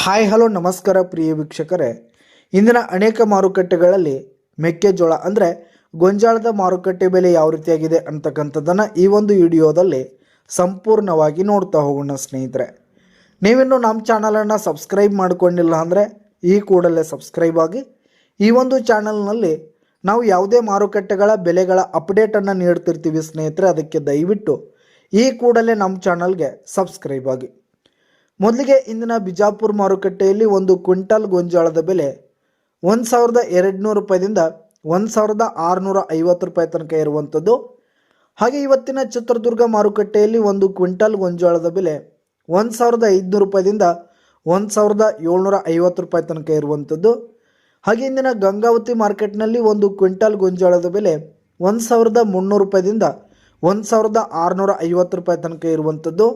Hi hello ನಮಸ್ಕಾರ ಪ್ರಿಯ ವೀಕ್ಷಕರೇ, ಇಂದಿನ ಅನೇಕ ಮಾರುಕಟ್ಟೆಗಳಲ್ಲಿ ಮೆಕ್ಕೆಜೋಳ ಅಂದರೆ ಗೋಂಜಾಳದ ಮಾರುಕಟ್ಟೆ ಬೆಲೆ ಯಾವ ರೀತಿಯಾಗಿದೆ ಅಂತಕ್ಕಂಥದ್ದನ್ನು ಈ ಒಂದು ವಿಡಿಯೋದಲ್ಲಿ ಸಂಪೂರ್ಣವಾಗಿ ನೋಡ್ತಾ ಹೋಗೋಣ. ಸ್ನೇಹಿತರೆ, ನೀವಿನ್ನೂ ನಮ್ಮ ಚಾನಲನ್ನು ಸಬ್ಸ್ಕ್ರೈಬ್ ಮಾಡಿಕೊಂಡಿಲ್ಲ ಅಂದರೆ ಈ ಕೂಡಲೇ ಸಬ್ಸ್ಕ್ರೈಬ್ ಆಗಿ. ಈ ಒಂದು ಚಾನಲ್ನಲ್ಲಿ ನಾವು ಯಾವುದೇ ಮಾರುಕಟ್ಟೆಗಳ ಬೆಲೆಗಳ ಅಪ್ಡೇಟನ್ನು ನೀಡ್ತಿರ್ತೀವಿ ಸ್ನೇಹಿತರೆ, ಅದಕ್ಕೆ ದಯವಿಟ್ಟು ಈ ಕೂಡಲೇ ನಮ್ಮ ಚಾನಲ್ಗೆ ಸಬ್ಸ್ಕ್ರೈಬ್ ಆಗಿ. ಮೊದಲಿಗೆ ಇಂದಿನ ಬಿಜಾಪುರ ಮಾರುಕಟ್ಟೆಯಲ್ಲಿ ಒಂದು ಕ್ವಿಂಟಲ್ ಗೋಂಜಾಳದ ಬೆಲೆ 1200 ರೂಪಾಯಿದಿಂದ 1650 ರೂಪಾಯಿ ತನಕ ಇರುವಂಥದ್ದು. ಹಾಗೆ ಇವತ್ತಿನ ಚಿತ್ರದುರ್ಗ ಮಾರುಕಟ್ಟೆಯಲ್ಲಿ ಒಂದು ಕ್ವಿಂಟಲ್ ಗೋಂಜಾಳದ ಬೆಲೆ 1500 ರೂಪಾಯಿದಿಂದ 1750 ರೂಪಾಯಿ ತನಕ ಇರುವಂಥದ್ದು. ಹಾಗೆ ಇಂದಿನ ಗಂಗಾವತಿ ಮಾರ್ಕೆಟ್ನಲ್ಲಿ ಒಂದು ಕ್ವಿಂಟಲ್ ಗೋಂಜಾಳದ ಬೆಲೆ 1300 ರೂಪಾಯಿದಿಂದ 1650 ರೂಪಾಯಿ ತನಕ ಇರುವಂಥದ್ದು.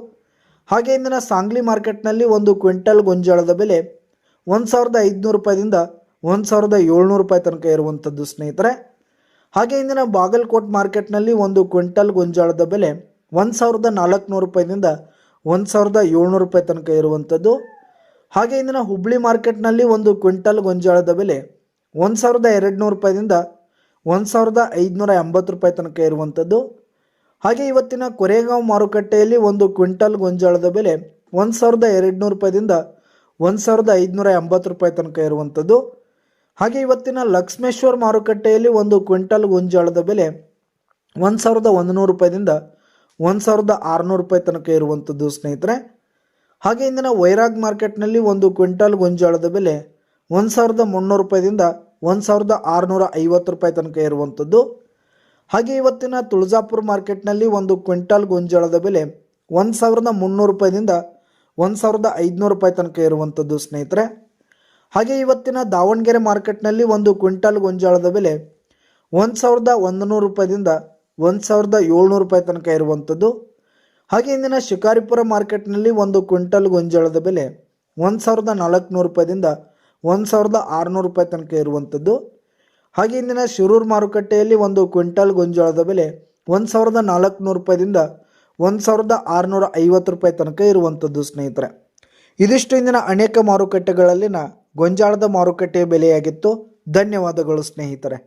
ಹಾಗೆ ಇಂದಿನ ಸಾಂಗ್ಲಿ ಮಾರ್ಕೆಟ್ನಲ್ಲಿ ಒಂದು ಕ್ವಿಂಟಲ್ ಗೋಂಜಾಳದ ಬೆಲೆ 1500 ರೂಪಾಯಿದಿಂದ 1700 ರೂಪಾಯಿ ತನಕ ಇರುವಂಥದ್ದು ಸ್ನೇಹಿತರೆ. ಹಾಗೆ ಇಂದಿನ ಬಾಗಲಕೋಟ್ ಮಾರ್ಕೆಟ್ನಲ್ಲಿ ಒಂದು ಕ್ವಿಂಟಲ್ ಗೋಂಜಾಳದ ಬೆಲೆ 1400 ರೂಪಾಯಿದಿಂದ 1700 ರೂಪಾಯಿ ತನಕ ಇರುವಂಥದ್ದು. ಹಾಗೆ ಇಂದಿನ ಹುಬ್ಳಿ ಮಾರ್ಕೆಟ್ನಲ್ಲಿ ಒಂದು ಕ್ವಿಂಟಲ್ ಗೋಂಜಾಳದ ಬೆಲೆ 1200 ರೂಪಾಯಿದಿಂದ 1580 ರೂಪಾಯಿ ತನಕ ಇರುವಂಥದ್ದು. ಹಾಗೆ ಇವತ್ತಿನ ಕೊರೆಗಾಂವ್ ಮಾರುಕಟ್ಟೆಯಲ್ಲಿ ಒಂದು ಕ್ವಿಂಟಲ್ ಗೋಂಜಾಳದ ಬೆಲೆ 1200 ರೂಪಾಯಿದಿಂದ 1580 ರೂಪಾಯಿ ತನಕ ಇರುವಂಥದ್ದು. ಹಾಗೆ ಇವತ್ತಿನ ಲಕ್ಷ್ಮೇಶ್ವರ ಮಾರುಕಟ್ಟೆಯಲ್ಲಿ ಒಂದು ಕ್ವಿಂಟಲ್ ಗೋಂಜಾಳದ ಬೆಲೆ 1100 ರೂಪಾಯಿದಿಂದ 1600 ರೂಪಾಯಿ ತನಕ ಇರುವಂಥದ್ದು ಸ್ನೇಹಿತರೆ. ಹಾಗೆ ಇಂದಿನ ವೈರಾಗ್ ಮಾರ್ಕೆಟ್ನಲ್ಲಿ ಒಂದು ಕ್ವಿಂಟಲ್ ಗೋಂಜಾಳದ ಬೆಲೆ 1300 ರೂಪಾಯಿದಿಂದ 1650 ರೂಪಾಯಿ ತನಕ ಇರುವಂಥದ್ದು. ಹಾಗೆ ಇವತ್ತಿನ ತುಳಜಾಪುರ ಮಾರ್ಕೆಟ್ನಲ್ಲಿ ಒಂದು ಕ್ವಿಂಟಲ್ ಗೋಂಜಾಳದ ಬೆಲೆ 1300 ರೂಪಾಯಿದಿಂದ 1500 ರೂಪಾಯಿ ತನಕ ಇರುವಂಥದ್ದು ಸ್ನೇಹಿತರೆ. ಹಾಗೆ ಇವತ್ತಿನ ದಾವಣಗೆರೆ ಮಾರ್ಕೆಟ್ನಲ್ಲಿ ಒಂದು ಕ್ವಿಂಟಲ್ ಗೋಂಜಾಳದ ಬೆಲೆ 1100 ರೂಪಾಯಿದಿಂದ 1700 ರೂಪಾಯಿ ತನಕ ಇರುವಂಥದ್ದು. ಹಾಗೆ ಇಂದಿನ ಶಿಕಾರಿಪುರ ಮಾರ್ಕೆಟ್ನಲ್ಲಿ ಒಂದು ಕ್ವಿಂಟಲ್ ಗೋಂಜಾಳದ ಬೆಲೆ 1400 ರೂಪಾಯಿದಿಂದ 1600 ರೂಪಾಯಿ ತನಕ ಇರುವಂಥದ್ದು. ಹಾಗೆ ಇಂದಿನ ಶಿರೂರು ಮಾರುಕಟ್ಟೆಯಲ್ಲಿ ಒಂದು ಕ್ವಿಂಟಲ್ ಗೋಂಜಾಳದ ಬೆಲೆ 1400 ರೂಪಾಯಿದಿಂದ 1650 ರೂಪಾಯಿ ತನಕ ಇರುವಂಥದ್ದು ಸ್ನೇಹಿತರೆ. ಇದಿಷ್ಟು ಇಂದಿನ ಅನೇಕ ಮಾರುಕಟ್ಟೆಗಳಲ್ಲಿನ ಗೋಂಜಾಳದ ಮಾರುಕಟ್ಟೆಯ ಬೆಲೆಯಾಗಿತ್ತು. ಧನ್ಯವಾದಗಳು ಸ್ನೇಹಿತರೆ.